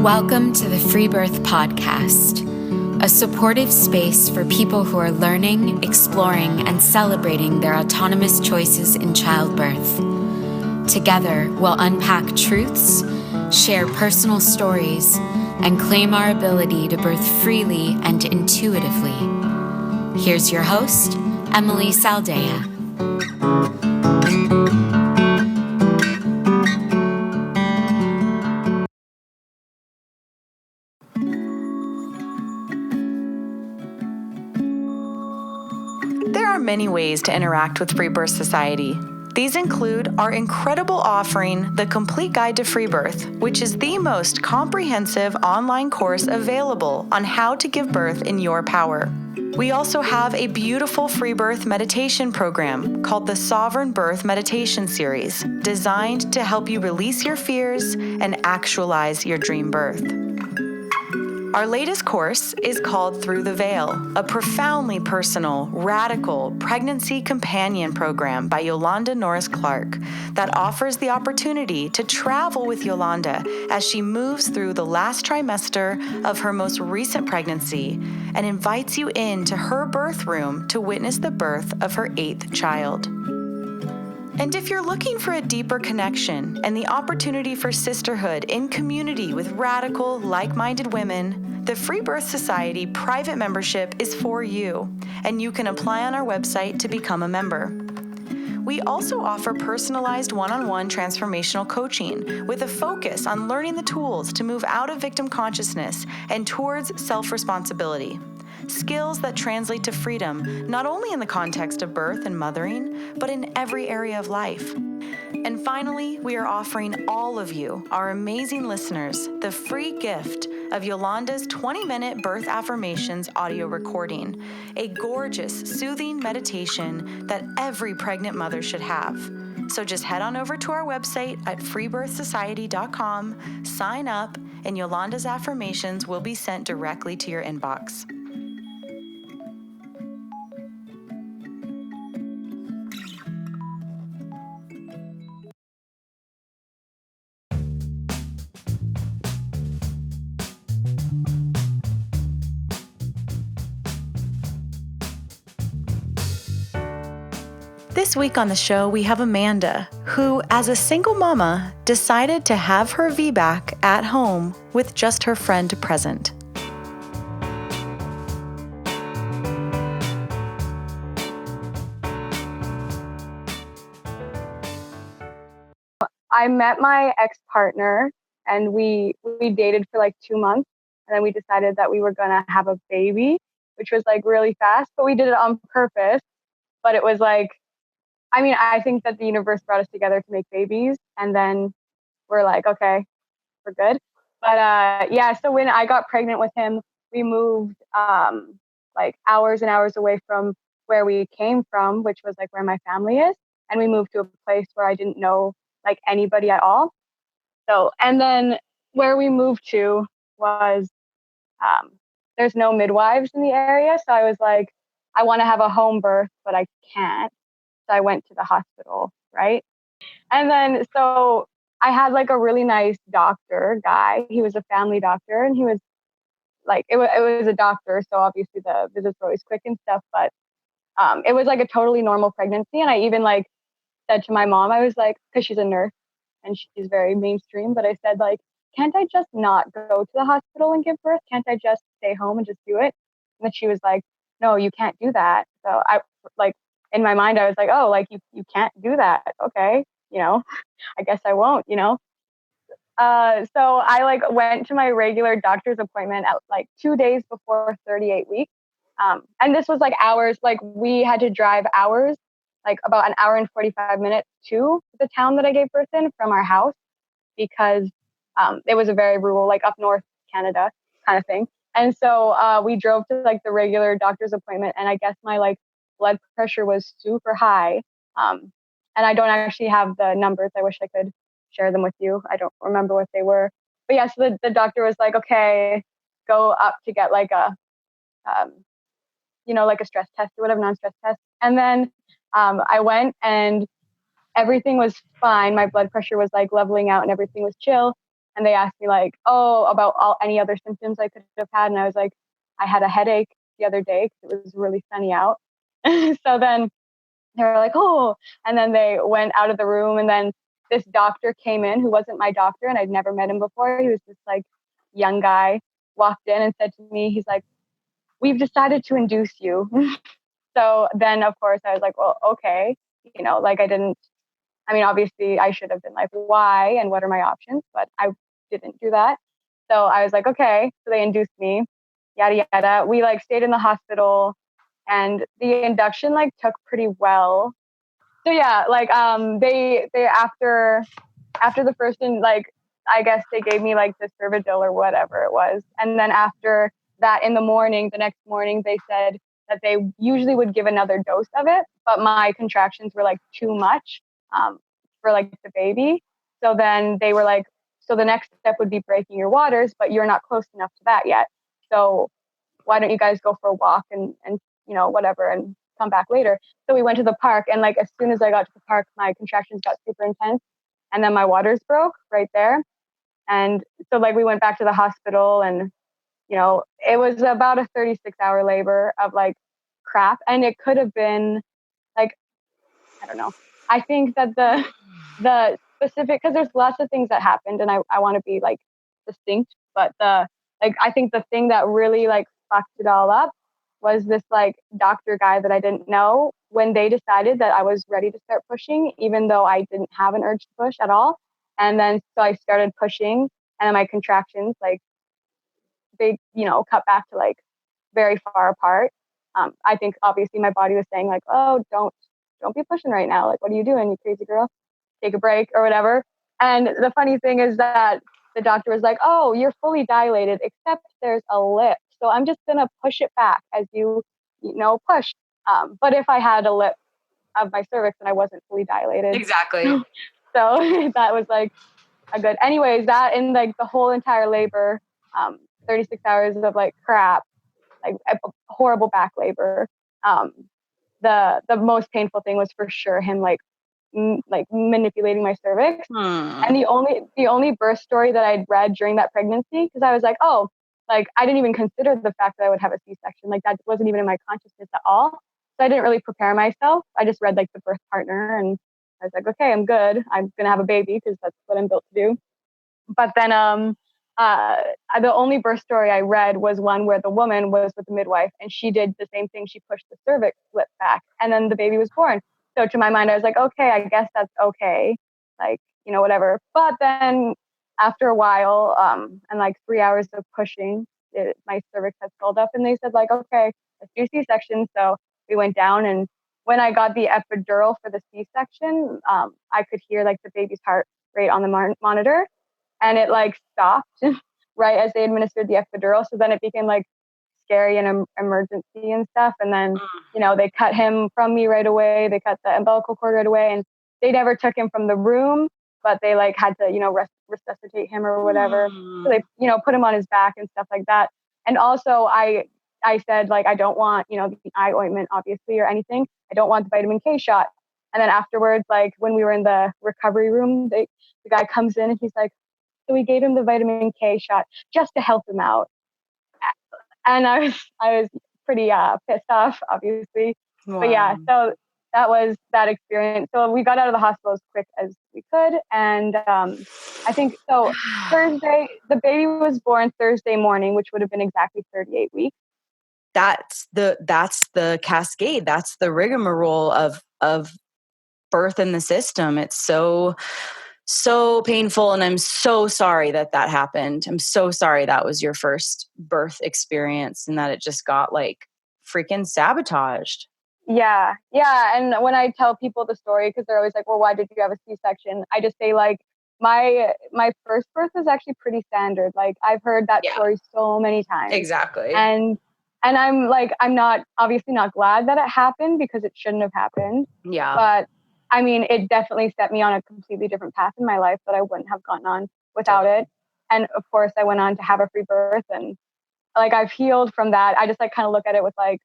Welcome to the Free Birth Podcast, a supportive space for people who are learning, exploring, and celebrating their autonomous choices in childbirth. Together, we'll unpack truths, share personal stories, and claim our ability to birth freely and intuitively. Here's your host, Emily Saldea. There are many ways to interact with Free Birth Society. These include our incredible offering, The Complete Guide to Free Birth, which is the most comprehensive online course available on how to give birth in your power. We also have a beautiful free birth meditation program called the Sovereign Birth Meditation Series, designed to help you release your fears and actualize your dream birth. Our latest course is called Through the Veil, a profoundly personal, radical pregnancy companion program by Yolanda Norris Clark that offers the opportunity to travel with Yolanda as she moves through the last trimester of her most recent pregnancy and invites you into her birth room to witness the birth of her 8th child. And if you're looking for a deeper connection and the opportunity for sisterhood in community with radical, like-minded women, the Free Birth Society private membership is for you, and you can apply on our website to become a member. We also offer personalized one-on-one transformational coaching with a focus on learning the tools to move out of victim consciousness and towards self-responsibility. Skills that translate to freedom, not only in the context of birth and mothering, but in every area of life. And finally, we are offering all of you, our amazing listeners, the free gift of Yolanda's 20-minute birth affirmations audio recording, a gorgeous, soothing meditation that every pregnant mother should have. So just head on over to our website at freebirthsociety.com, sign up, and Yolanda's affirmations will be sent directly to your inbox. This week on the show, we have Amanda, who, as a single mama, decided to have her VBAC at home with just her friend present. I met my ex-partner and we dated for like 2 months, and then we decided that we were gonna have a baby, which was like really fast, but we did it on purpose. But it was like, I think that the universe brought us together to make babies, and then we're like, okay, we're good. But yeah, so when I got pregnant with him, we moved like hours and hours away from where we came from, which was like where my family is, and we moved to a place where I didn't know like anybody at all. So, and then where we moved to was there's no midwives in the area, so I was like, I want to have a home birth, but I can't. So I went to the hospital, right? And then, so I had like a really nice doctor guy. He was a family doctor, and he was like, it was a doctor. So obviously the visits were always quick and stuff, but it was like a totally normal pregnancy. And I even like said to my mom, I was like, cause she's a nurse and she's very mainstream, but I said like, can't I just not go to the hospital and give birth? Can't I just stay home and just do it? And then she was like, no, you can't do that. So I like, in my mind, I was like, oh, like you can't do that. Okay. I guess I won't, So I like went to my regular doctor's appointment at like 2 days before 38 weeks. And this was like hours, like we had to drive hours, like about an hour and 45 minutes to the town that I gave birth in from our house, because it was a very rural, like up north Canada kind of thing. And so we drove to like the regular doctor's appointment, and I guess my like blood pressure was super high. And I don't actually have the numbers. I wish I could share them with you. I don't remember what they were. But yeah, so the doctor was like, okay, go up to get like a, like a stress test or whatever, non-stress test. And then I went, and everything was fine. My blood pressure was like leveling out and everything was chill. And they asked me like, oh, about any other symptoms I could have had. And I was like, I had a headache the other day because it was really sunny out. So then they were like, oh, and then they went out of the room. And then this doctor came in who wasn't my doctor, and I'd never met him before. He was this like young guy, walked in and said to me, he's like, we've decided to induce you. So then, of course, I was like, well, okay. Like obviously I should have been like, why and what are my options? But I didn't do that. So I was like, okay. So they induced me, yada, yada. We like stayed in the hospital, and the induction like took pretty well. So yeah, like they after the first like I guess they gave me like the Cervidil or whatever it was, and then after that the next morning they said that they usually would give another dose of it, but my contractions were like too much for like the baby. So then they were like, so the next step would be breaking your waters, but you're not close enough to that yet. So why don't you guys go for a walk and whatever and come back later. So we went to the park, and like as soon as I got to the park, my contractions got super intense, and then my waters broke right there. And so like we went back to the hospital, and it was about a 36-hour labor of like crap, and it could have been like, I don't know. I think that the specific, because there's lots of things that happened, and I want to be like distinct, but I think the thing that really like fucked it all up was this like doctor guy that I didn't know, when they decided that I was ready to start pushing, even though I didn't have an urge to push at all. And then so I started pushing, and then my contractions like they cut back to like very far apart. I think obviously my body was saying like, oh, don't be pushing right now. Like, what are you doing, you crazy girl? Take a break or whatever. And the funny thing is that the doctor was like, oh, you're fully dilated, except there's a lip. So I'm just going to push it back as you push. But if I had a lip of my cervix, then I wasn't fully dilated. Exactly. So that was like a good, anyways, that in like the whole entire labor, 36 hours of like crap, like a horrible back labor. The most painful thing was for sure him like manipulating my cervix. And the only birth story that I'd read during that pregnancy, because I was like, oh, like I didn't even consider the fact that I would have a C-section. Like that wasn't even in my consciousness at all. So I didn't really prepare myself. I just read like the birth partner, and I was like, okay, I'm good. I'm gonna have a baby because that's what I'm built to do. But then the only birth story I read was one where the woman was with the midwife, and she did the same thing. She pushed the cervix slip back, and then the baby was born. So to my mind, I was like, okay, I guess that's okay. Like, whatever. But then after a while, and like 3 hours of pushing, my cervix had swelled up, and they said like, okay, let's do C-section. So we went down, and when I got the epidural for the C-section, I could hear like the baby's heart rate on the monitor. And it like stopped right as they administered the epidural. So then it became like scary and emergency and stuff. And then, they cut him from me right away. They cut the umbilical cord right away, and they never took him from the room, but they like had to, resuscitate him or whatever. So they, put him on his back and stuff like that. And also I said like, I don't want, the eye ointment obviously or anything. I don't want the vitamin K shot. And then afterwards, like when we were in the recovery room, the guy comes in and he's like, so we gave him the vitamin K shot just to help him out. And I was pretty pissed off, obviously. Wow. But yeah, so that was that experience. So we got out of the hospital as quick as we could. And I think, so Thursday, the baby was born Thursday morning, which would have been exactly 38 weeks. That's the cascade. That's the rigmarole of birth in the system. It's so painful, and I'm so sorry that happened. I'm so sorry that was your first birth experience and that it just got like freaking sabotaged. Yeah. And when I tell people the story, because they're always like, well, why did you have a C-section? I just say like, my first birth was actually pretty standard. Like I've heard that story so many times. Exactly. And I'm like, I'm not obviously not glad that it happened, because it shouldn't have happened. Yeah. But I mean, it definitely set me on a completely different path in my life that I wouldn't have gotten on without it. And of course, I went on to have a free birth, and like I've healed from that. I just like kind of look at it with like,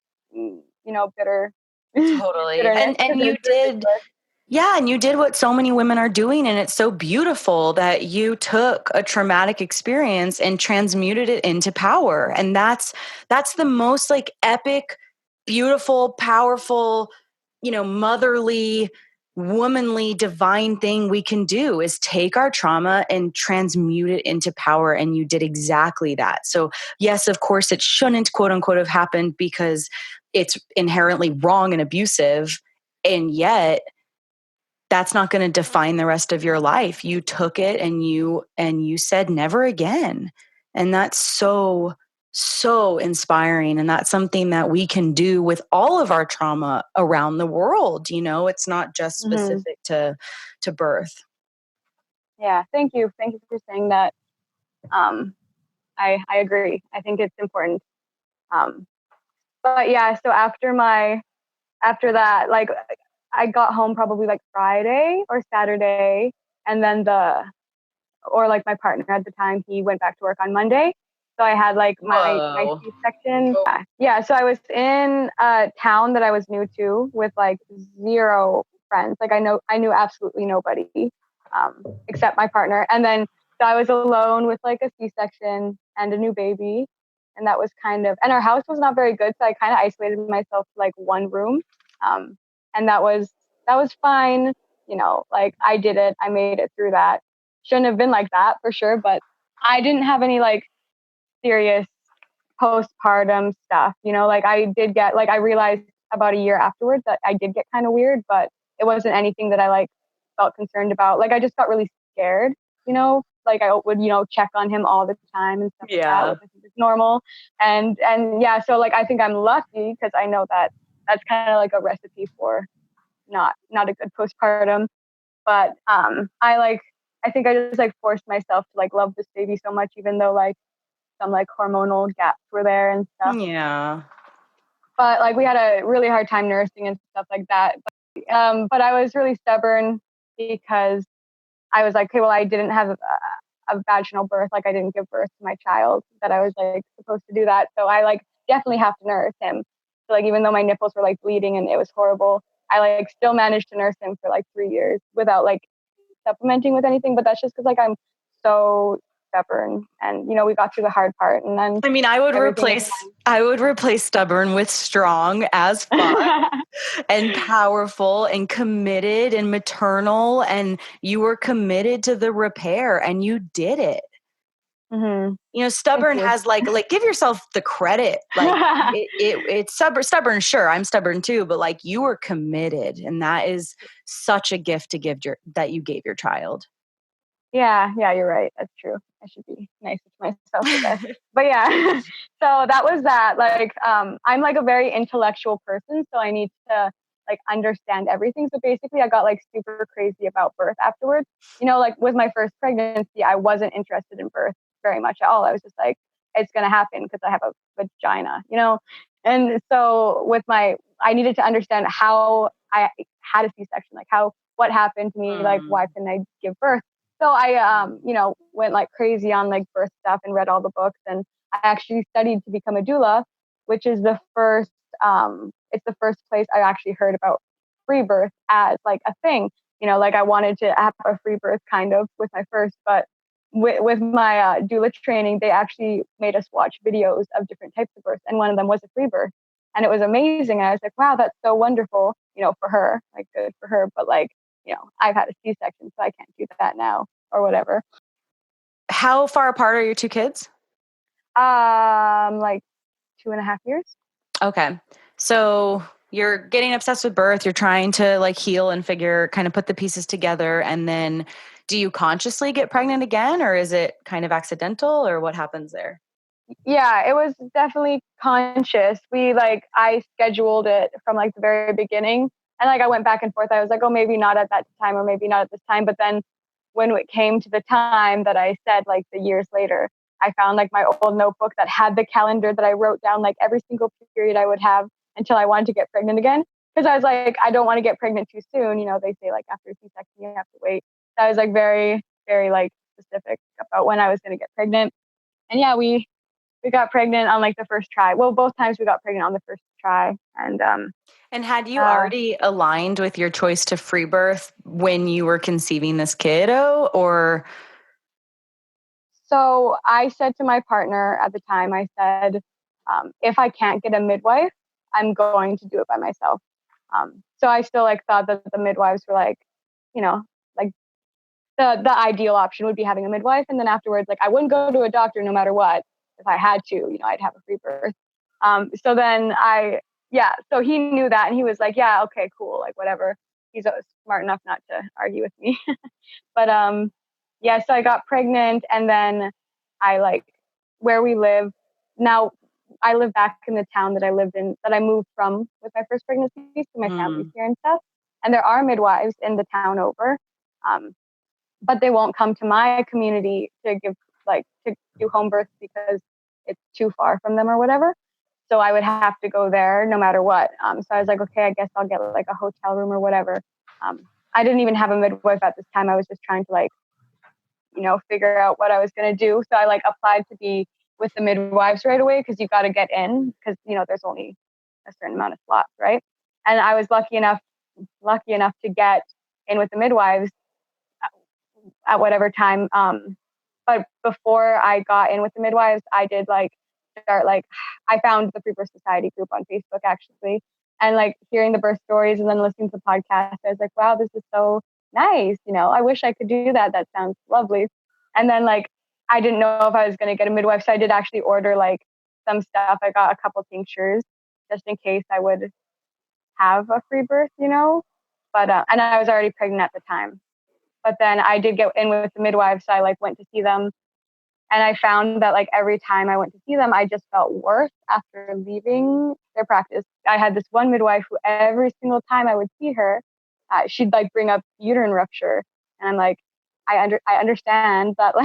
bitter. Totally. And you did. Yeah, and you did what so many women are doing, and it's so beautiful that you took a traumatic experience and transmuted it into power. And that's the most like epic, beautiful, powerful, motherly, womanly, divine thing we can do is take our trauma and transmute it into power. And you did exactly that. So yes, of course, it shouldn't quote unquote have happened because it's inherently wrong and abusive. And yet that's not going to define the rest of your life. You took it and you said never again. And that's so inspiring, and that's something that we can do with all of our trauma around the world. It's not just specific to birth. Yeah, thank you for saying that. I agree. I think it's important. But yeah, so after that, like I got home probably like Friday or Saturday, and then like my partner at the time, he went back to work on Monday. So I had like my C-section. Yeah. So I was in a town that I was new to with like zero friends. Like I knew absolutely nobody, except my partner. And then so I was alone with like a C-section and a new baby. And that was and our house was not very good. So I kind of isolated myself to like one room. And that was fine. Like I did it. I made it through that. Shouldn't have been like that for sure, but I didn't have any like serious postpartum stuff. Like I did get like I realized about a year afterwards that I did get kind of weird, but it wasn't anything that I like felt concerned about. Like I just got really scared, like I would, check on him all the time and stuff like that, which I think is normal. And yeah, so like I think I'm lucky because I know that that's kind of like a recipe for not a good postpartum. But I think I just like forced myself to like love this baby so much, even though like some like hormonal gaps were there and stuff. Yeah. But like we had a really hard time nursing and stuff like that. But I was really stubborn because I was like, okay, well, I didn't have a vaginal birth. Like I didn't give birth to my child that I was like supposed to do that. So I like definitely have to nurse him. So like, even though my nipples were like bleeding and it was horrible, I like still managed to nurse him for like 3 years without like supplementing with anything. But that's just because like I'm so stubborn, and we got through the hard part, and then I mean, I would replace stubborn with strong as fuck and powerful and committed and maternal, and you were committed to the repair and you did it. Stubborn has like give yourself the credit. Like it's stubborn. Sure, I'm stubborn too, but like you were committed, and that is such a gift to give that you gave your child. Yeah, you're right. That's true. I should be nicer to myself, I guess. But yeah, so that was that. Like, I'm like a very intellectual person, so I need to like understand everything. So basically, I got like super crazy about birth afterwards. Like with my first pregnancy, I wasn't interested in birth very much at all. I was just like, it's gonna happen because I have a vagina, And so I needed to understand how I had a C-section, like what happened to me, like why couldn't I give birth? So I, went like crazy on like birth stuff and read all the books. And I actually studied to become a doula, which is it's the first place I actually heard about free birth as like a thing. Like I wanted to have a free birth kind of with my first, but with my doula training, they actually made us watch videos of different types of births. And one of them was a free birth. And it was amazing. And I was like, wow, that's so wonderful, for her, like good for her. But like, I've had a C-section, so I can't do that now or whatever. How far apart are your two kids? Like 2.5 years. Okay. So you're getting obsessed with birth. You're trying to like heal and kind of put the pieces together. And then do you consciously get pregnant again, or is it kind of accidental, or what happens there? Yeah, it was definitely conscious. I scheduled it from like the very beginning. And like I went back and forth. I was like, oh, maybe not at that time or maybe not at this time. But then when it came to the time that I said, like the years later, I found like my old notebook that had the calendar that I wrote down like every single period I would have until I wanted to get pregnant again. Because I was like, I don't want to get pregnant too soon. They say like after a C-section, you have to wait. So I was like very, very like specific about when I was going to get pregnant. And yeah, we got pregnant on like the first try. Well, both times we got pregnant on the first try. And had you already aligned with your choice to free birth when you were conceiving this kiddo, or? So I said to my partner at the time, I said, if I can't get a midwife, I'm going to do it by myself. So I still like thought that the midwives were like, you know, like the ideal option would be having a midwife. And then afterwards, like I wouldn't go to a doctor no matter what. If I had to, I'd have a free birth. So then so he knew that and he was like, yeah, okay, cool. Like whatever. He's smart enough not to argue with me. But so I got pregnant and then where we live now, I live back in the town that I lived in, that I moved from with my first pregnancy. So my family's here and stuff. And there are midwives in the town over. But they won't come to my community to do home births because it's too far from them or whatever. So I would have to go there no matter what. So I was like, okay, I guess I'll get like a hotel room or whatever. I didn't even have a midwife at this time. I was just trying to figure out what I was going to do. So I applied to be with the midwives right away because you got to get in because, there's only a certain amount of slots, right? And I was lucky enough to get in with the midwives at whatever time. But before I got in with the midwives, I did I found the Free Birth Society group on Facebook actually, and hearing the birth stories and then listening to the podcast, I was like, wow, this is so nice. I wish I could do that. That sounds lovely. And then I didn't know if I was going to get a midwife, so I did actually order some stuff. I got a couple tinctures just in case I would have a free birth, But and I was already pregnant at the time. But then I did get in with the midwives, so I went to see them. And I found that every time I went to see them, I just felt worse after leaving their practice. I had this one midwife who every single time I would see her, she'd bring up uterine rupture. And I'm like, I understand that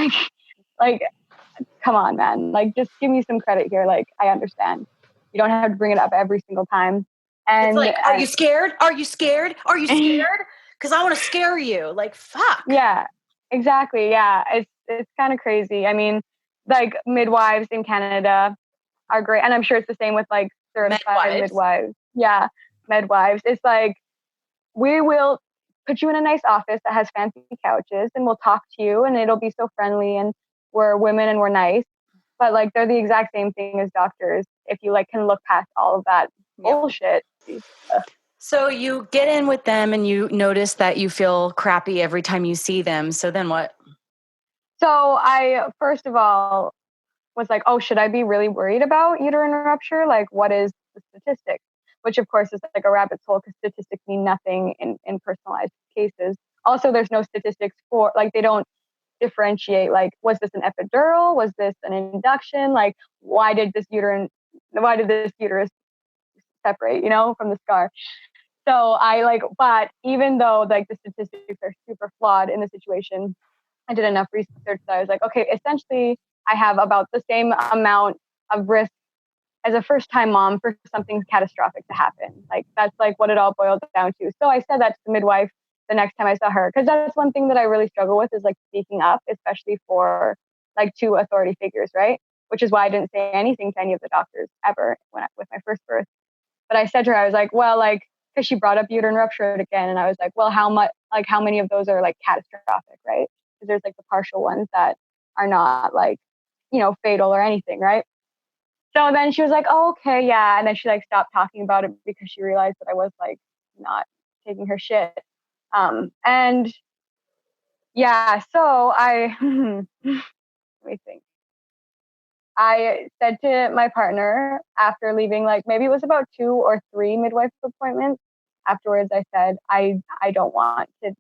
come on, man, just give me some credit here. I understand. You don't have to bring it up every single time. And it's are you scared? Are you scared? Are you scared? Because I want to scare you. Fuck. Yeah, exactly. Yeah, it's kind of crazy. I mean, midwives in Canada are great, and I'm sure it's the same with certified midwives. Yeah, midwives. It's we will put you in a nice office that has fancy couches, and we'll talk to you, and it'll be so friendly, and we're women and we're nice. But they're the exact same thing as doctors if you can look past all of that bullshit. So you get in with them and you notice that you feel crappy every time you see them. So then what? So I, first of all, was like, oh, should I be really worried about uterine rupture? What is the statistics? Which, of course, is a rabbit's hole because statistics mean nothing in personalized cases. Also, there's no statistics for, they don't differentiate, was this an epidural? Was this an induction? Why did this uterus separate, from the scar? So but even though the statistics are super flawed in the situation, I did enough research that I was like, okay, essentially I have about the same amount of risk as a first-time mom for something catastrophic to happen. That's what it all boiled down to. So I said that to the midwife the next time I saw her, because that's one thing that I really struggle with is speaking up, especially for to authority figures, right? Which is why I didn't say anything to any of the doctors ever with my first birth. But I said to her, I was like, well, because she brought up uterine rupture again, and I was like, well, how many of those are catastrophic, right? Because there's the partial ones that are not fatal or anything, right? So then she was like, oh, okay, yeah. And then she stopped talking about it because she realized that I was not taking her shit. And yeah, so let me think. I said to my partner after leaving, maybe it was about 2 or 3 midwife appointments. Afterwards, I said, I don't want to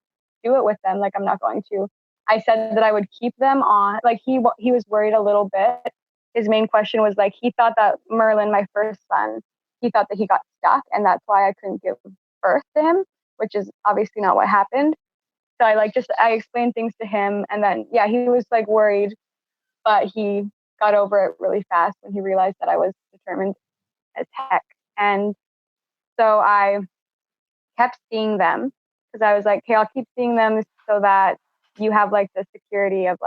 do it with them. I'm not going to. I said that I would keep them on. He was worried a little bit. His main question was he thought that Merlin, my first son, he thought that he got stuck and that's why I couldn't give birth to him, which is obviously not what happened. So I explained things to him, and then he was worried, but he got over it really fast when he realized that I was determined as heck. And so I kept seeing them because I was like, okay, I'll keep seeing them so that you have the security of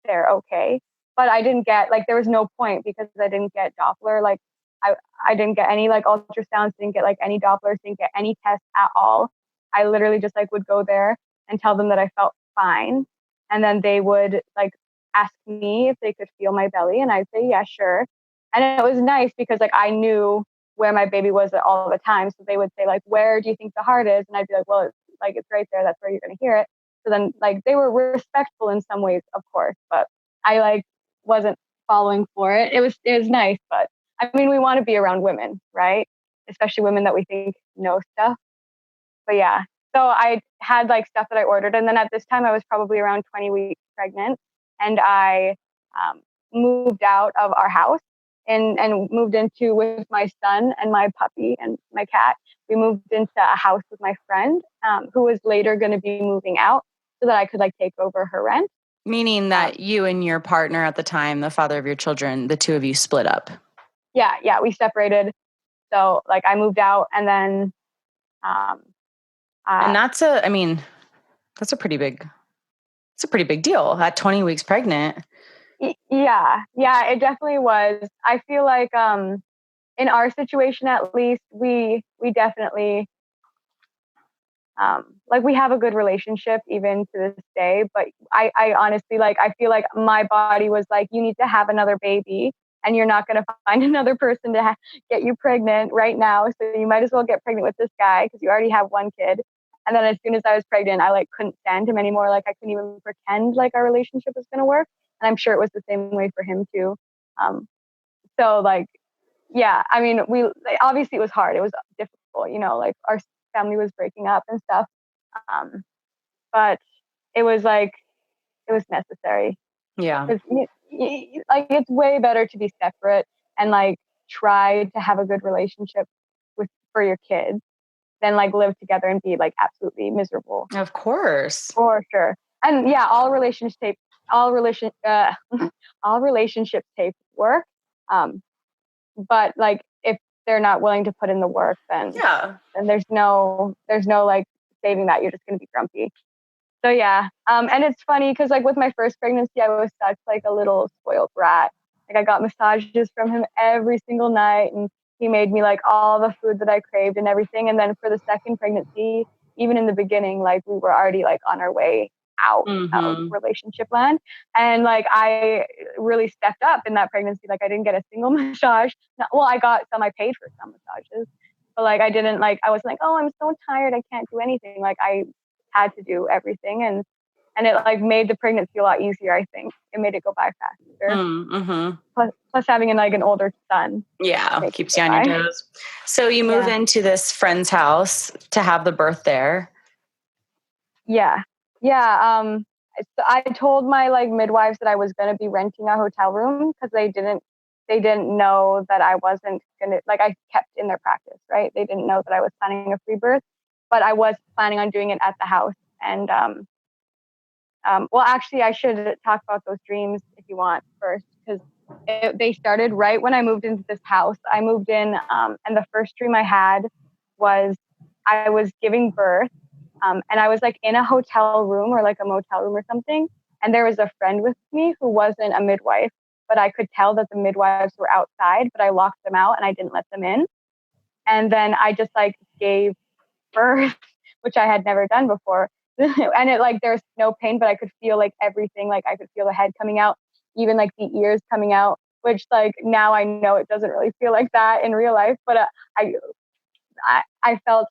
they're okay. But I didn't get there was no point because I didn't get Doppler I didn't get any like ultrasounds, didn't get like any Dopplers, didn't get any tests at all. I literally just like would go there and tell them that I felt fine. And then they would like ask me if they could feel my belly. And I'd say, yeah, sure. And it was nice because like I knew where my baby was at all the time. So they would say like, where do you think the heart is? And I'd be like, well, it's right there. That's where you're going to hear it. So then like they were respectful in some ways, of course, but I like wasn't following for it. It was nice, but I mean, we want to be around women, right? Especially women that we think know stuff. But yeah, so I had like stuff that I ordered. And then at this time, I was probably around 20 weeks pregnant. And I moved out of our house and moved into with my son and my puppy and my cat. We moved into a house with my friend who was later going to be moving out so that I could like take over her rent. Meaning that you and your partner at the time, the father of your children, the two of you split up. Yeah, we separated. So like I moved out and then and that's a pretty big deal at 20 weeks pregnant. Yeah, it definitely was. I feel like in our situation at least we definitely like we have a good relationship even to this day, but I honestly like I feel like my body was like, you need to have another baby and you're not going to find another person to get you pregnant right now, so you might as well get pregnant with this guy because you already have one kid. And then as soon as I was pregnant, I like couldn't stand him anymore. Like I couldn't even pretend like our relationship was going to work. And I'm sure it was the same way for him too. So like, yeah, I mean, obviously it was hard. It was difficult, like our family was breaking up and stuff. But it was necessary. Yeah. Like it's way better to be separate and like try to have a good relationship for your kids than like live together and be like absolutely miserable. Of course. For sure. And yeah, all relationships take work. But like if they're not willing to put in the work, then there's no like saving that. You're just gonna be grumpy. So yeah. And it's funny because like with my first pregnancy, I was such like a little spoiled brat. Like I got massages from him every single night, and he made me like all the food that I craved and everything. And then for the second pregnancy, even in the beginning, like we were already like on our way out of relationship land. And like I really stepped up in that pregnancy. Like I didn't get a single massage. Well, I paid for some massages, but like I didn't like, I was like, oh, I'm so tired, I can't do anything. Like I had to do everything, and it like made the pregnancy a lot easier. I think it made it go by faster. Plus having an older son. Yeah, keeps you on your toes. So you move into this friend's house to have the birth there. Yeah. I told my like midwives that I was going to be renting a hotel room because they didn't know that I wasn't going to, like I kept in their practice, right? They didn't know that I was planning a free birth, but I was planning on doing it at the house. And well, actually, I should talk about those dreams if you want first, because they started right when I moved into this house. I moved in, and the first dream I had was I was giving birth, and I was like in a hotel room or like a motel room or something, and there was a friend with me who wasn't a midwife, but I could tell that the midwives were outside, but I locked them out and I didn't let them in. And then I just like gave birth, which I had never done before. And it like there's no pain, but I could feel like everything. Like I could feel the head coming out, even like the ears coming out, which like now I know it doesn't really feel like that in real life. But I felt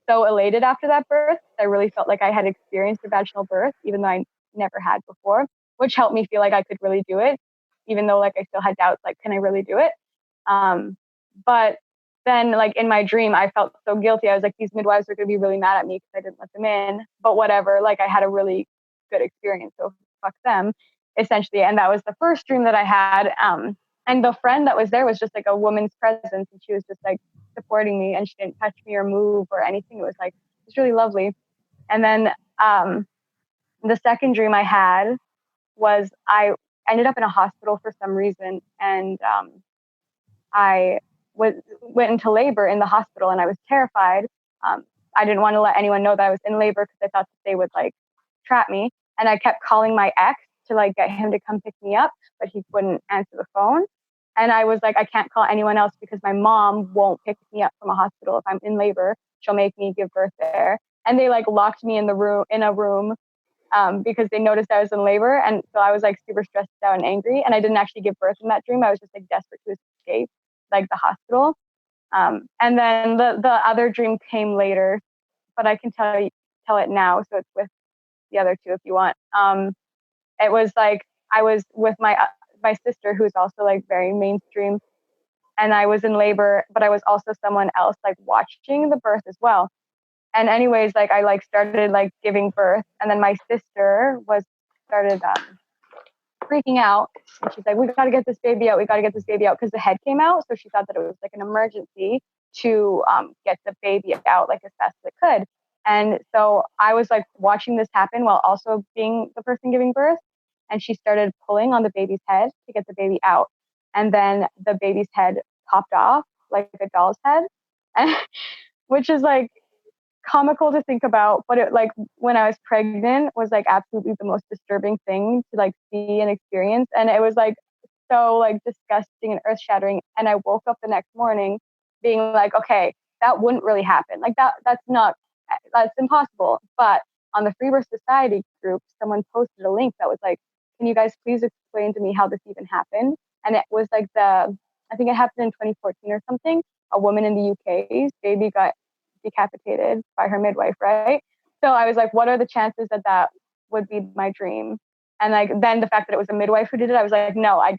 so elated after that birth. I really felt like I had experienced a vaginal birth, even though I never had before, which helped me feel like I could really do it, even though like I still had doubts, like, can I really do it? But then like in my dream, I felt so guilty. I was like, these midwives are going to be really mad at me because I didn't let them in, but whatever, like I had a really good experience. So fuck them, essentially. And that was the first dream that I had. And the friend that was there was just like a woman's presence, and she was just like supporting me, and she didn't touch me or move or anything. It was like, it's really lovely. And then the second dream I had was I ended up in a hospital for some reason. And I went into labor in the hospital, and I was terrified. I didn't want to let anyone know that I was in labor because I thought that they would like trap me. And I kept calling my ex to like get him to come pick me up, but he wouldn't answer the phone. And I was like, I can't call anyone else because my mom won't pick me up from a hospital. If I'm in labor, she'll make me give birth there. And they like locked me in a room because they noticed I was in labor. And so I was like super stressed out and angry. And I didn't actually give birth in that dream. I was just like desperate to escape like the hospital. And then the other dream came later, but I can tell it now. So it's with the other two if you want. It was like I was with my sister, who's also like very mainstream, and I was in labor, but I was also someone else like watching the birth as well. And anyways, like I like started like giving birth, and then my sister started freaking out, and she's like, "We got to get this baby out. We got to get this baby out," because the head came out, so she thought that it was like an emergency to get the baby out like as fast as it could. And so I was like watching this happen while also being the person giving birth. And she started pulling on the baby's head to get the baby out. And then the baby's head popped off like a doll's head, which is like comical to think about. But it like when I was pregnant was like absolutely the most disturbing thing to like see and experience. And it was like so like disgusting and earth shattering. And I woke up the next morning being like, okay, that wouldn't really happen. Like that's impossible. But on the Free Birth Society group, someone posted a link that was like, can you guys please explain to me how this even happened? And it was like I think it happened in 2014 or something. A woman in the UK's baby got decapitated by her midwife, right? So I was like, what are the chances that that would be my dream? And like then the fact that it was a midwife who did it, I was like, no, I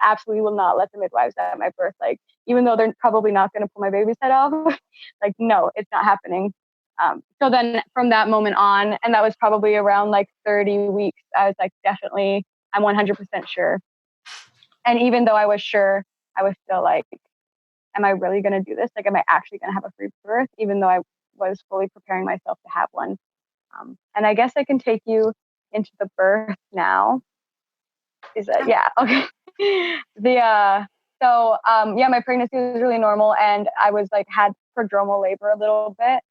absolutely will not let the midwives at my birth. Like, even though they're probably not going to pull my baby's head off, like, no, it's not happening. So then from that moment on, and that was probably around like 30 weeks, I was like, definitely, I'm 100% sure. And even though I was sure, I was still like, am I really going to do this? Like, am I actually going to have a free birth? Even though I was fully preparing myself to have one. And I guess I can take you into the birth now. Is that, yeah, okay. My pregnancy was really normal, and I was like, had prodromal labor a little bit,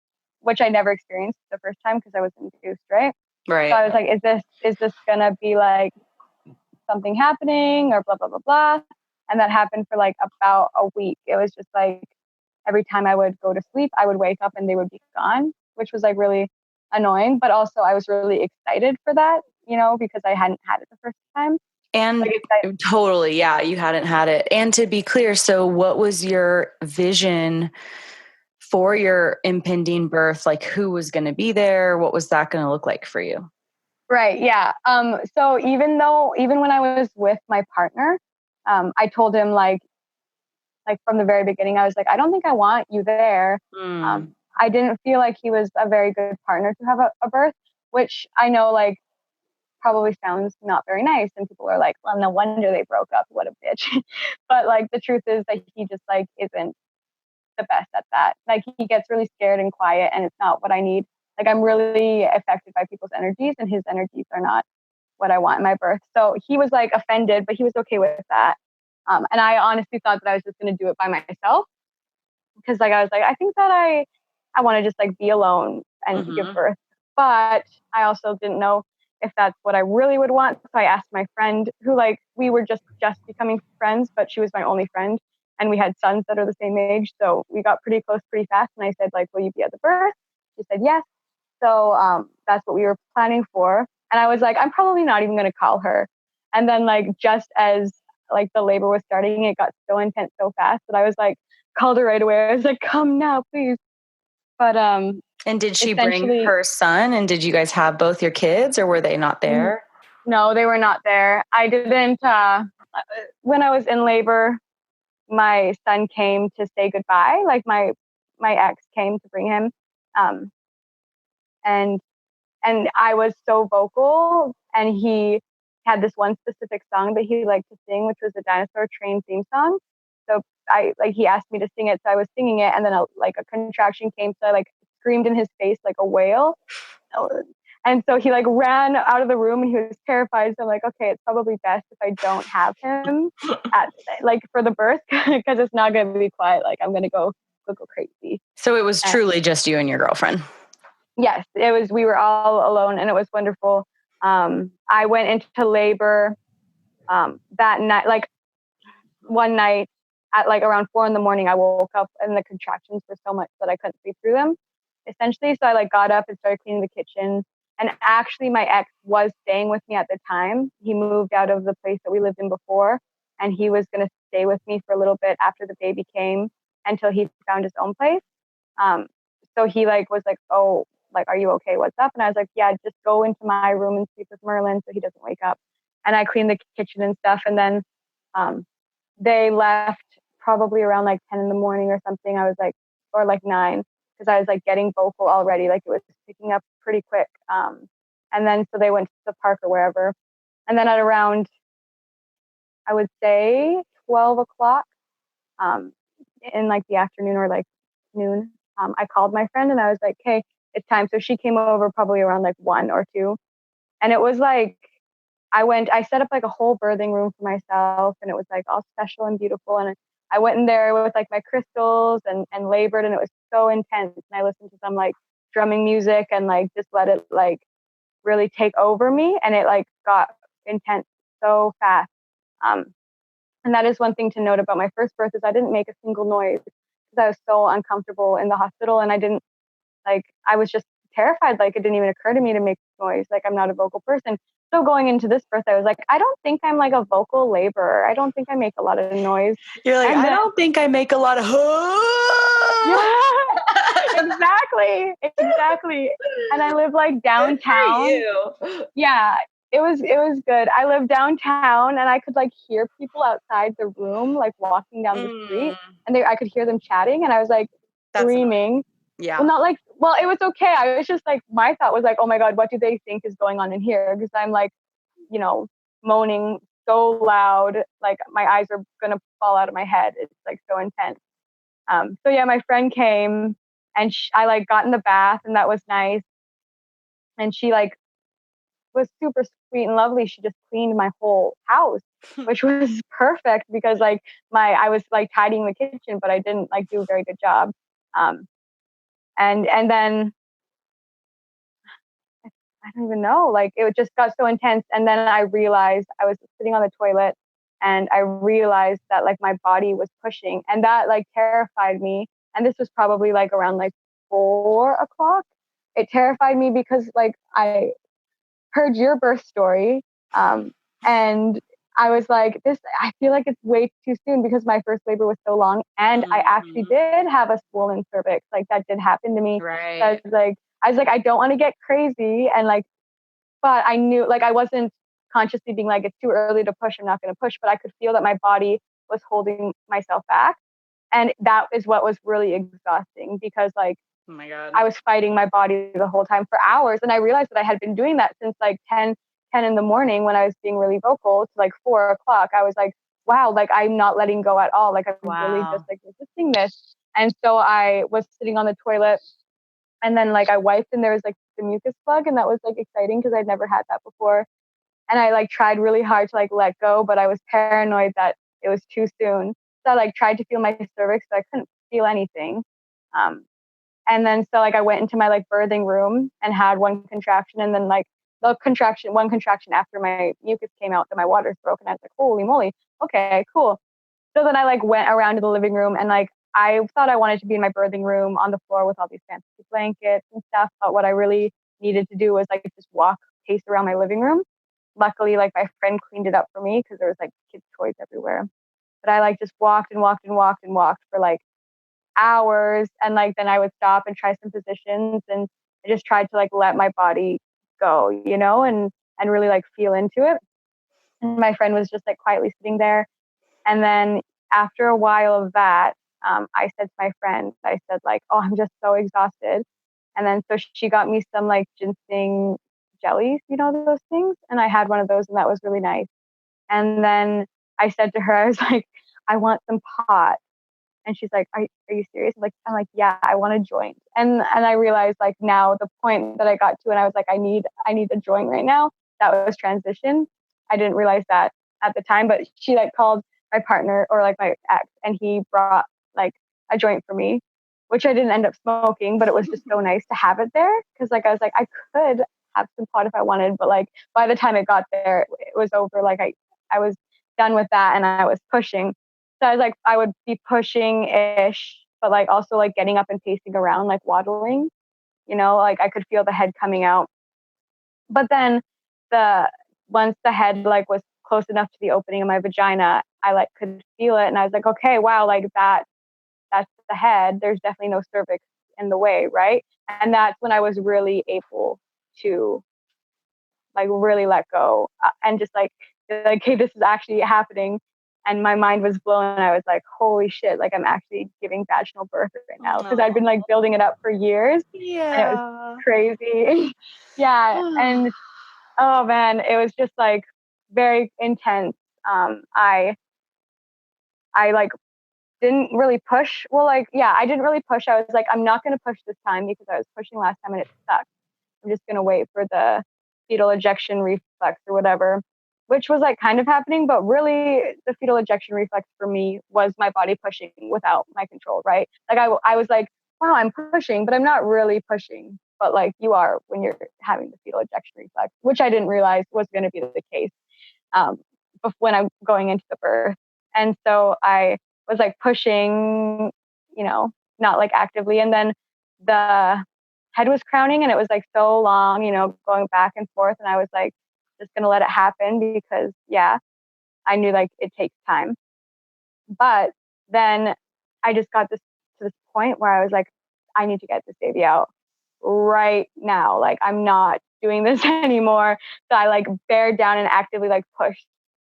which I never experienced the first time because I was induced, right? Right. So I was like, is this gonna be like something happening or blah, blah, blah, blah. And that happened for like about a week. It was just like every time I would go to sleep, I would wake up and they would be gone, which was like really annoying. But also I was really excited for that, because I hadn't had it the first time. And totally, yeah, you hadn't had it. And to be clear, so what was your vision for your impending birth? Like, who was going to be there? What was that going to look like for you? Right. Yeah. So even when I was with my partner, I told him like from the very beginning, I was like, I don't think I want you there. I didn't feel like he was a very good partner to have a birth, which I know like probably sounds not very nice. And people are like, well, no wonder they broke up. What a bitch. But like, the truth is that he just like isn't the best at that. Like, he gets really scared and quiet, and it's not what I need. Like, I'm really affected by people's energies, and his energies are not what I want in my birth. So he was like offended, but he was okay with that. And I honestly thought that I was just going to do it by myself, because like I was like, I think that I want to just like be alone and give birth. But I also didn't know if that's what I really would want. So I asked my friend, who like we were just becoming friends, but she was my only friend, and we had sons that are the same age, so we got pretty close pretty fast. And I said, like, will you be at the birth? She said yes. So that's what we were planning for. And I was like, I'm probably not even going to call her. And then like just as like the labor was starting, it got so intense so fast that I was like, called her right away. I was like, come now, please. But and did she bring her son? And did you guys have both your kids, or were they not there? No, they were not there. I didn't. When I was in labor, my son came to say goodbye. Like my ex came to bring him, and I was so vocal, and he had this one specific song that he liked to sing, which was the Dinosaur Train theme song. So he asked me to sing it, so I was singing it, and then a contraction came, so I like screamed in his face like a whale. And so he like ran out of the room, and he was terrified. So I'm like, okay, it's probably best if I don't have him for the birth, because it's not going to be quiet. Like, I'm going to go crazy. So it was truly just you and your girlfriend. Yes, it was. We were all alone, and it was wonderful. I went into labor that night. Like, one night at like around 4 a.m, I woke up and the contractions were so much that I couldn't sleep through them, essentially. So I like got up and started cleaning the kitchen. And actually, my ex was staying with me at the time. He moved out of the place that we lived in before, and he was going to stay with me for a little bit after the baby came until he found his own place. Um, so he like was like, "Oh, like, are you okay? What's up?" And I was like, "Yeah, just go into my room and sleep with Merlin so he doesn't wake up." And I cleaned the kitchen and stuff. And then they left probably around like 10 a.m. or something. I was like, or like 9, because I was like getting vocal already. Like it was picking up pretty quick. And then so they went to the park or wherever. And then at around, I would say 12 o'clock in like the afternoon or like noon, I called my friend and I was like, "Hey, it's time." So she came over probably around like 1 or 2. And it was like, I set up like a whole birthing room for myself, and it was like all special and beautiful. And I went in there with like my crystals and labored, and it was so intense. And I listened to some like drumming music and like just let it like really take over me. And it like got intense so fast. Um, and that is one thing to note about my first birth is I didn't make a single noise because I was so uncomfortable in the hospital, and I didn't like, I was just terrified. Like, it didn't even occur to me to make noise. Like, I'm not a vocal person. So going into this birth, I was like, I don't think I'm like a vocal laborer. I don't think I make a lot of noise. You're like, and I don't think I make a lot of. Yeah, exactly. And I live like downtown. You. Yeah, it was good. I live downtown, and I could like hear people outside the room, like walking down the street, and I could hear them chatting, and I was like screaming. Yeah. Well, not like, well, it was okay. I was just like, my thought was like, oh my God, what do they think is going on in here? Because I'm like, moaning so loud, like my eyes are going to fall out of my head. It's like so intense. So yeah, my friend came, and I like got in the bath, and that was nice. And she like was super sweet and lovely. She just cleaned my whole house, which was perfect because like I was like tidying the kitchen, but I didn't like do a very good job. And then I don't even know, like it just got so intense. And then I realized I was sitting on the toilet, and I realized that like my body was pushing, and that like terrified me. And this was probably like around like 4 o'clock. It terrified me because like I heard your birth story. And I was like, I feel like it's way too soon because my first labor was so long. And I actually did have a swollen cervix. Like that did happen to me. Right. So I was like, I don't want to get crazy. And like, but I knew like I wasn't consciously being like, it's too early to push. I'm not going to push. But I could feel that my body was holding myself back. And that is what was really exhausting because like, oh my God, I was fighting my body the whole time for hours. And I realized that I had been doing that since like 10 in the morning when I was being really vocal to like 4 o'clock. I was like, wow, like I'm not letting go at all. Like I'm really just like resisting this. And so I was sitting on the toilet, and then like I wiped, and there was like the mucus plug, and that was like exciting because I'd never had that before. And I like tried really hard to like let go, but I was paranoid that it was too soon. So I like tried to feel my cervix, but I couldn't feel anything. And then so like I went into my like birthing room and had one contraction, and then like one contraction after my mucus came out, that my waters broke, and I was like, holy moly, okay, cool. So then I like went around to the living room, and like I thought I wanted to be in my birthing room on the floor with all these fancy blankets and stuff, but what I really needed to do was like just pace around my living room. Luckily, like my friend cleaned it up for me because there was like kids' toys everywhere. But I like just walked and walked and walked and walked for like hours, and like then I would stop and try some positions, and I just tried to like let my body go, and really like feel into it. And my friend was just like quietly sitting there. And then after a while of that, I said to my friend, I said like, oh, I'm just so exhausted. And then so she got me some like ginseng jellies, those things, and I had one of those, and that was really nice. And then I said to her, I was like, I want some pot. And she's like, are you serious? I'm like, yeah, I want a joint. And I realized like now the point that I got to, and I was like, I need a joint right now. That was transition. I didn't realize that at the time, but she like called my partner or like my ex, and he brought like a joint for me, which I didn't end up smoking, but it was just so nice to have it there. Cause like, I was like, I could have some pot if I wanted, but like by the time it got there, it was over. Like I was done with that, and I was pushing. So I was like, I would be pushing ish, but like also like getting up and pacing around, like waddling, like I could feel the head coming out. But then the once the head like was close enough to the opening of my vagina, I like could feel it, and I was like, okay, wow, like that's the head. There's definitely no cervix in the way, right? And that's when I was really able to like really let go and just like, hey, this is actually happening. And my mind was blown. I was like, holy shit, like I'm actually giving vaginal birth right now. Because I'd been like building it up for years. Yeah. And it was crazy. Yeah. And oh man, it was just like very intense. I like didn't really push. Well, like, yeah, I didn't really push. I was like, I'm not going to push this time because I was pushing last time and it sucked. I'm just going to wait for the fetal ejection reflex or whatever, which was like kind of happening. But really, the fetal ejection reflex for me was my body pushing without my control, right? Like, I was like, wow, I'm pushing, but I'm not really pushing. But like you are when you're having the fetal ejection reflex, which I didn't realize was going to be the case when I'm going into the birth. And so I was like pushing, not like actively. And then the head was crowning and it was like so long, going back and forth. And I was like, just going to let it happen because, yeah, I knew like it takes time. But then I just got to this point where I was like, I need to get this baby out right now. Like, I'm not doing this anymore. So I like bared down and actively like pushed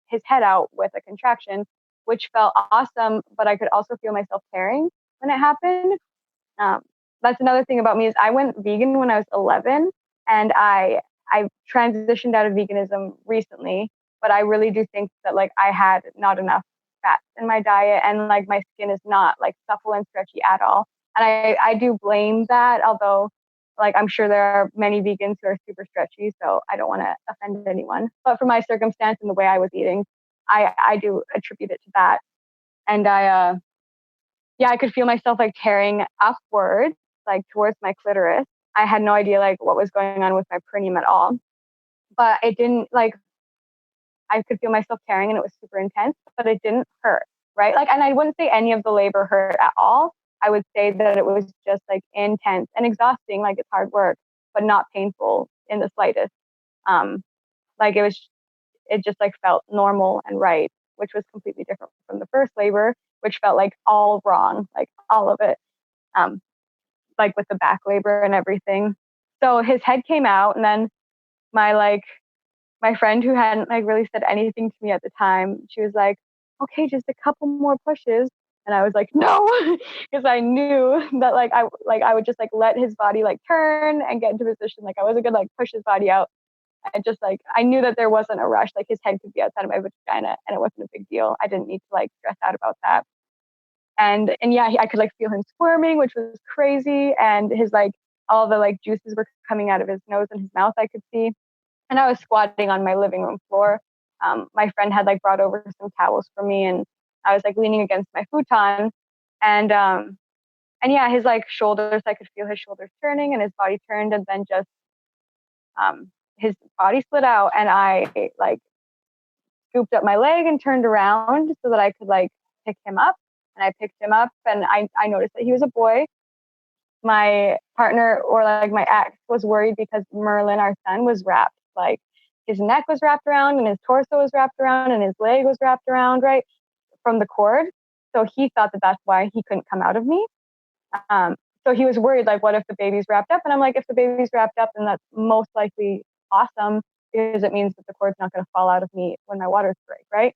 his head out with a contraction, which felt awesome. But I could also feel myself tearing when it happened. That's another thing about me is I went vegan when I was 11, and I transitioned out of veganism recently. But I really do think that like I had not enough fats in my diet, and like my skin is not like supple and stretchy at all. And I do blame that, although like I'm sure there are many vegans who are super stretchy, so I don't want to offend anyone. But for my circumstance and the way I was eating, I do attribute it to that. And I could feel myself like tearing upwards, like towards my clitoris. I had no idea like what was going on with my perineum at all. But it didn't like, I could feel myself tearing and it was super intense, but it didn't hurt, right? Like, and I wouldn't say any of the labor hurt at all. I would say that it was just like intense and exhausting, like it's hard work, but not painful in the slightest. Like it just like felt normal and right, which was completely different from the first labor, which felt like all wrong, like all of it, like with the back labor and everything. So his head came out, and then my friend who hadn't like really said anything to me at the time, she was like, okay, just a couple more pushes. And I was like, no, because I knew that like I would just like let his body like turn and get into position. Like I wasn't gonna like push his body out. And just like I knew that there wasn't a rush. Like his head could be outside of my vagina and it wasn't a big deal. I didn't need to like stress out about that. And yeah, I could like feel him squirming, which was crazy. And his like all the like juices were coming out of his nose and his mouth, I could see. And I was squatting on my living room floor. My friend had like brought over some towels for me, and I was like leaning against my futon. And yeah, his like shoulders, I could feel his shoulders turning, and his body turned, and then just his body slid out, and I like scooped up my leg and turned around so that I could like pick him up. And I picked him up, and I noticed that he was a boy. My partner, or like my ex, was worried because Merlin, our son, was wrapped. Like his neck was wrapped around, and his torso was wrapped around, and his leg was wrapped around, right, from the cord. So he thought that that's why he couldn't come out of me. So he was worried, like, what if the baby's wrapped up? And I'm like, if the baby's wrapped up, then that's most likely awesome, because it means that the cord's not going to fall out of me when my waters break, right?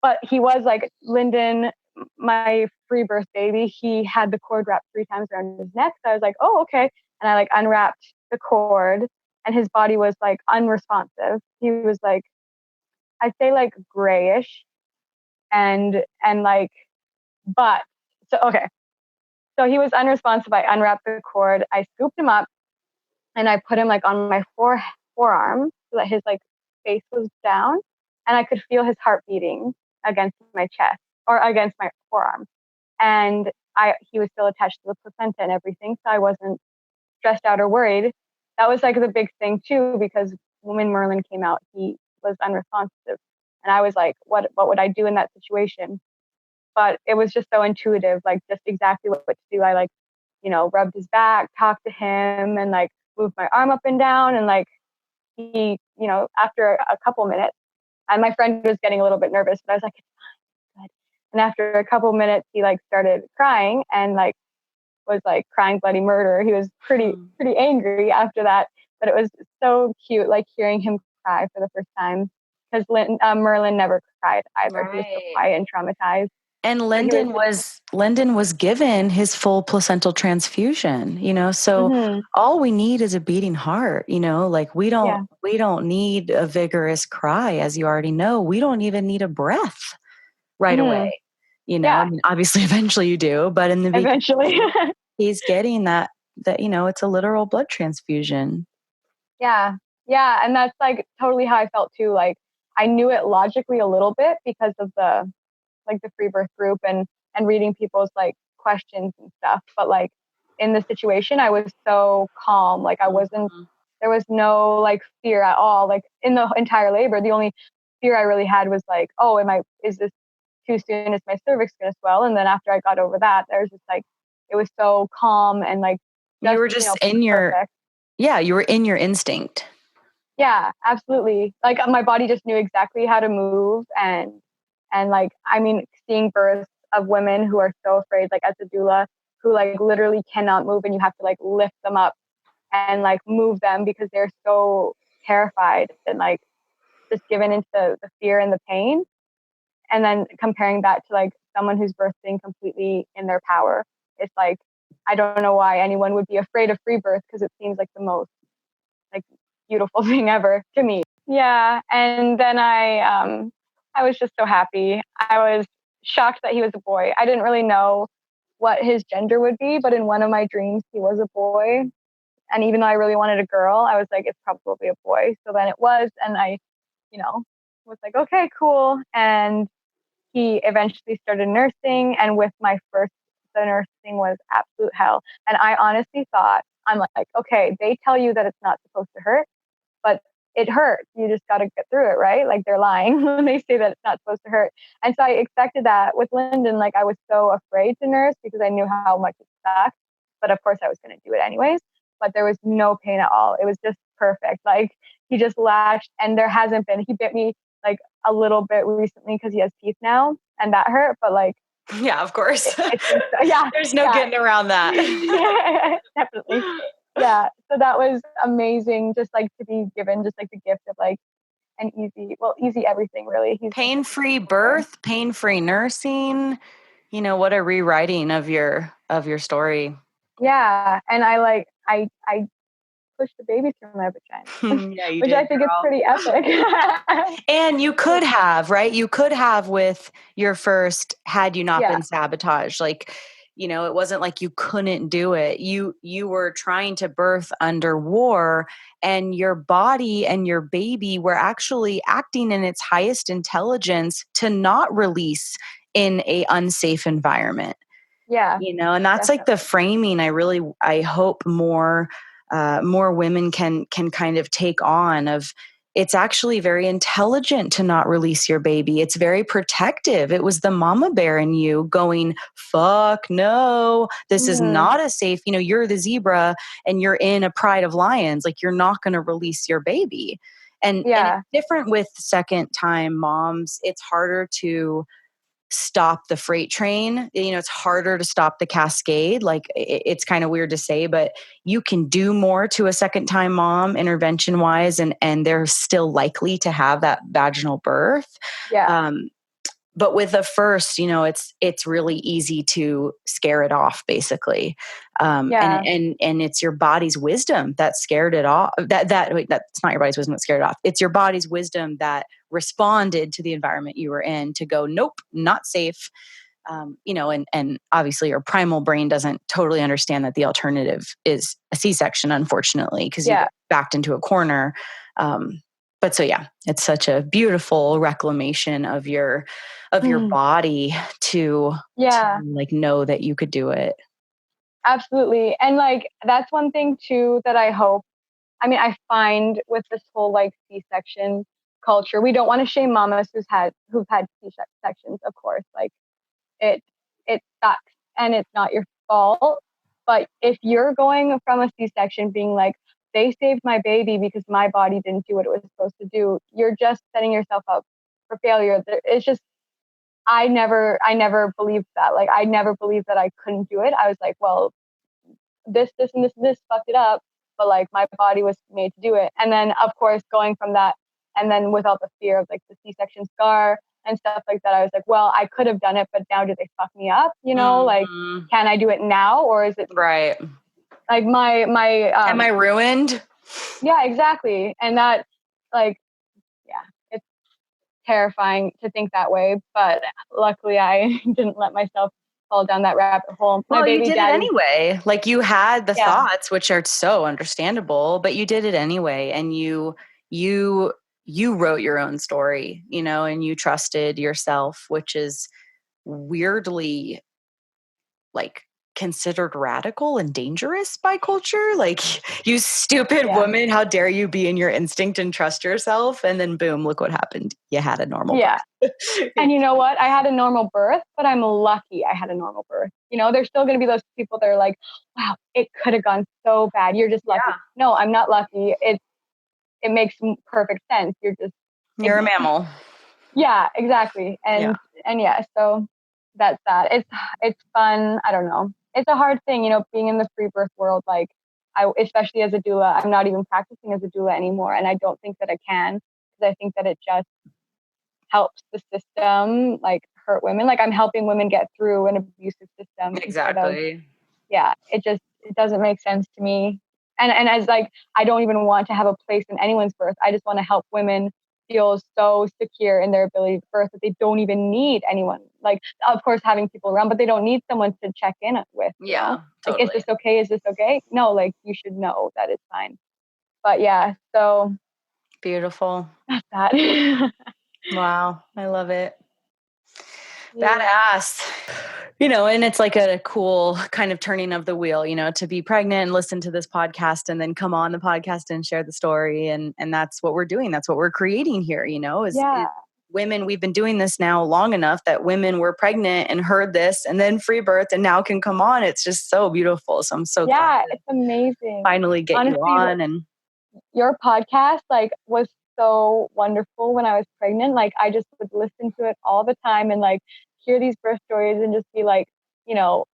But he was like, Lyndon, my free birth baby, he had the cord wrapped 3 times around his neck. So I was like, oh, okay. And I like unwrapped the cord, and his body was like unresponsive. He was like, I'd say like grayish and like, but so, okay. So he was unresponsive. I unwrapped the cord. I scooped him up and I put him like on my forearm so that his like face was down, and I could feel his heart beating against my chest or against my forearm. And he was still attached to the placenta and everything, so I wasn't stressed out or worried. That was like the big thing too, because when Merlin came out, he was unresponsive, and I was like, what would I do in that situation? but it was just so intuitive, like just exactly what to do. I like, rubbed his back, talked to him, and like moved my arm up and down. And like he, after a couple minutes, and my friend was getting a little bit nervous, but I was like, it's fine, it's good. And after a couple minutes, he like started crying and like was like crying bloody murder. He was pretty angry after that, but it was so cute, like hearing him cry for the first time, because Merlin never cried either. He was so quiet and traumatized. And Lyndon was given his full placental transfusion, so all we need is a beating heart, like we don't need a vigorous cry, as you already know. We don't even need a breath right away. I mean, obviously eventually you do, but in the beginning, he's getting that, it's a literal blood transfusion. Yeah. Yeah. And that's like totally how I felt too. Like I knew it logically a little bit because of the free birth group and reading people's like questions and stuff. But like in the situation, I was so calm. Like there was no like fear at all. Like in the entire labor, the only fear I really had was like, oh, is this too soon? Is my cervix going to swell? And then after I got over that, there's just like, it was so calm and like, you were just in perfect. you were in your instinct. Yeah, absolutely. Like my body just knew exactly how to move. And like, I mean, seeing births of women who are so afraid, like as a doula, who like literally cannot move, and you have to like lift them up and like move them because they're so terrified and like just given into the fear and the pain. And then comparing that to like someone who's birthing completely in their power, it's like, I don't know why anyone would be afraid of free birth, because it seems like the most like beautiful thing ever to me. Yeah. And then I was just so happy. I was shocked that he was a boy. I didn't really know what his gender would be, but in one of my dreams, he was a boy. And even though I really wanted a girl, I was like, it's probably a boy. So then it was, and I, was like, okay, cool. And he eventually started nursing. And with the nursing was absolute hell. And I honestly thought, I'm like, okay, they tell you that it's not supposed to hurt, but it hurts. You just got to get through it, right? Like they're lying when they say that it's not supposed to hurt. And so I expected that with Lyndon. Like I was so afraid to nurse because I knew how much it sucked. But of course I was going to do it anyways. But there was no pain at all. It was just perfect. Like he just latched, and there hasn't been. He bit me like a little bit recently because he has teeth now, and that hurt. But like, yeah, of course. Yeah, there's no getting around that. Definitely. Yeah. So that was amazing. Just like to be given just like the gift of like an easy everything really. He's pain-free birth, pain-free nursing. What a rewriting of your story. Yeah. And I pushed the baby through my vagina, yeah, you which did, I think is pretty epic. And you could have, right? You could have with your first, had you not Yeah. been sabotaged. Like, it wasn't like you couldn't do it. You were trying to birth under war, and your body and your baby were actually acting in its highest intelligence to not release in a unsafe environment. Yeah. And that's definitely like the framing I hope more women can kind of take on of. It's actually very intelligent to not release your baby. It's very protective. It was the mama bear in you going, fuck no, this is not a safe, you're the zebra and you're in a pride of lions. Like you're not going to release your baby. And it's different with second time moms. It's harder to stop the freight train. It's harder to stop the cascade. Like it's kind of weird to say, but you can do more to a second time mom intervention wise, and they're still likely to have that vaginal birth. Yeah. But with the first, it's really easy to scare it off, basically. And it's your body's wisdom that scared it off. That's not your body's wisdom that scared it off. It's your body's wisdom that responded to the environment you were in to go, nope, not safe. And obviously your primal brain doesn't totally understand that the alternative is a C-section, unfortunately, because you get backed into a corner. But so, yeah, it's such a beautiful reclamation of your body to like know that you could do it. Absolutely. And like, that's one thing too, that I hope, I find with this whole like C-section culture, we don't want to shame mamas who've had C-sections, of course. Like it sucks and it's not your fault. But if you're going from a C-section being like, they saved my baby because my body didn't do what it was supposed to do, you're just setting yourself up for failure. It's just, I never believed that. Like, I never believed that I couldn't do it. I was like, well, this fucked it up, but like my body was made to do it. And then of course going from that, and then without the fear of like the C-section scar and stuff like that, I was like, well, I could have done it, but now did they fuck me up? You know, like, can I do it now, or is it right? Like my am I ruined? Yeah, exactly. And that, like, yeah, it's terrifying to think that way. But luckily, I didn't let myself fall down that rabbit hole. Well, you did it anyway. Like, you had the thoughts, which are so understandable, but you did it anyway. And you wrote your own story, you know, and you trusted yourself, which is weirdly like considered radical and dangerous by culture. Like, you stupid woman, how dare you be in your instinct and trust yourself? And then boom, look what happened. You had a normal birth. And you know what? I had a normal birth, but I'm lucky I had a normal birth. You know, there's still going to be those people that are like, wow, it could have gone so bad. You're just lucky. No, I'm not lucky. It makes perfect sense. You're a mammal. Yeah, exactly. And so that's that. It's fun. I don't know. It's a hard thing, you know, being in the free birth world. Like, especially as a doula, I'm not even practicing as a doula anymore. And I don't think that I can, because I think that it just helps the system, like, hurt women. Like, I'm helping women get through an abusive system. Exactly. It doesn't make sense to me. And as like, I don't even want to have a place in anyone's birth. I just want to help women feel so secure in their ability to birth that they don't even need anyone. Like, of course, having people around, but they don't need someone to check in with. Yeah. Totally. Like, is this okay? Is this okay? No, like, you should know that it's fine. But yeah, so. Beautiful. That's that. Wow. I love it. Badass. You know, and it's like a cool kind of turning of the wheel, you know, to be pregnant and listen to this podcast and then come on the podcast and share the story. And that's what we're doing. That's what we're creating here, you know, is women. We've been doing this now long enough that women were pregnant and heard this and then free birth and now can come on. It's just so beautiful. So I'm so glad it's amazing. Finally get you on. And your podcast, like, was so wonderful when I was pregnant. Like, I just would listen to it all the time and like hear these birth stories and just be like, you know,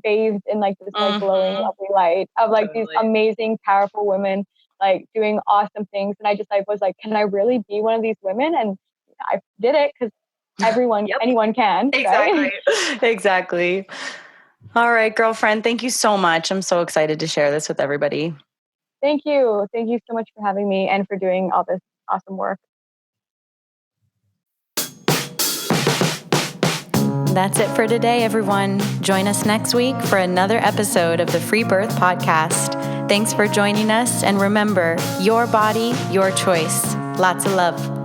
bathed in like this like glowing, lovely light of like these amazing, powerful women like doing awesome things. And I just like was like, can I really be one of these women? And I did it because anyone can. Exactly. Right? Exactly. All right, girlfriend. Thank you so much. I'm so excited to share this with everybody. Thank you. Thank you so much for having me and for doing all this awesome work. That's it for today, everyone. Join us next week for another episode of the Free Birth Podcast. Thanks for joining us. And remember, your body, your choice. Lots of love.